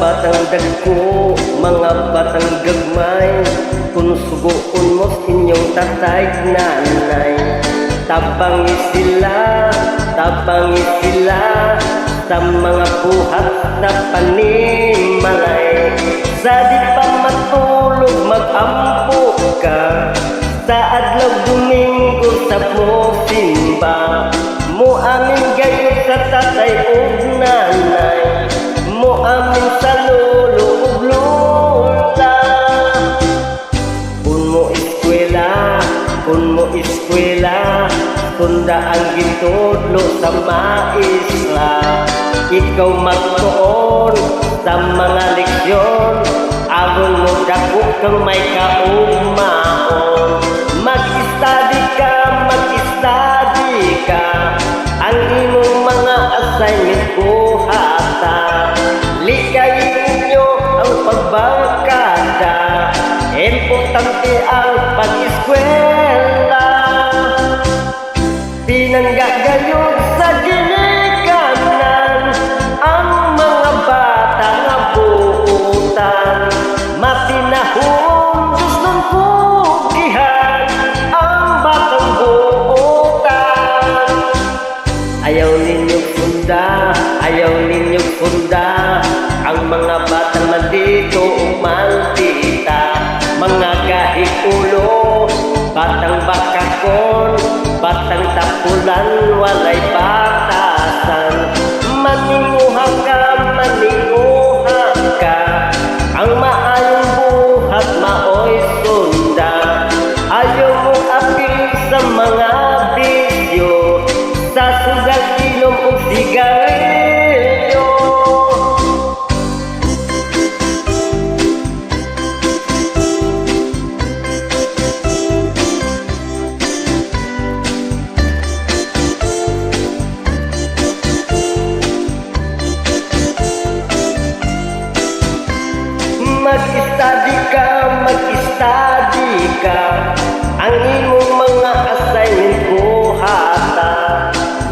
batang dagko, mga batang gagmay, kung sugoon mo inyong tatay nanay. Tabangi sila sa mga buhat na panimalay. Sa di pa matulog mag-ampo ka, sa adlaw Domingo sa simba. Mo amin gayud sa tatay ug nanay, mo amin sa lolo ug lola. Kun mo eskwela, tunda ang gitudlo sa maestra. Ikaw magtuon sa mga leksyon, agon mo dako kang may kaugmaon. Mag-study ka, ang imong mga assignment buhata. Likayin ninyo ang pagbarkada, importante ang pag-eskwela. Pinanggagayon sa ginikanan ang mga bata nga buutan. Matinahon Diyos ng pugihan ang batang buutan. Ayaw ninyong funda ang mga batang maldito o maldita. Mga kahig ulo, batang bakakon, batang tapulan, walay batasan. Maninguha ka, ang maayong buhat maoy sunda. Ayaw mo apil sa mga bisyo, sa sugal, ilong o sigarilyo. Mag-study ka, ang imong mga assignment buhata.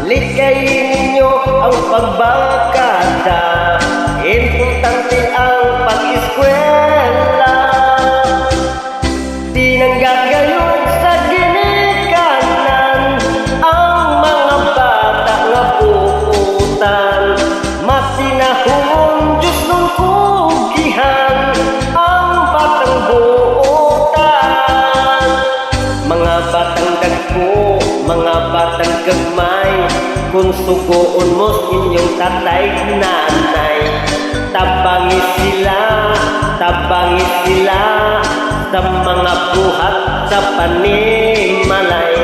Likayin ninyo ang pagbarkada, importante ang pag-eskwela. Pinanggagayon sa ginikanan ang mga bata nga buutan. Matinahon Diyos ng pugihan ang batang buutan. Mga batang dagko, mga batang gagmay, kung sugoon mo inyong tatay nanay. Tabangi sila sa mga buhat sa panimalay.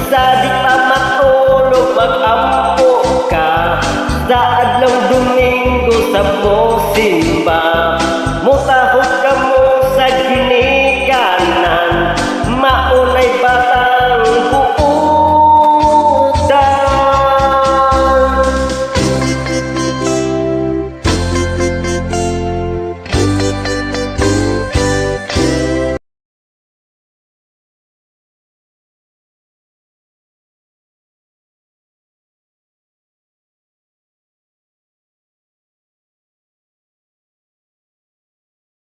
Sa di pa matulog mag-ampo ka, sa adlaw Domingo sa simba.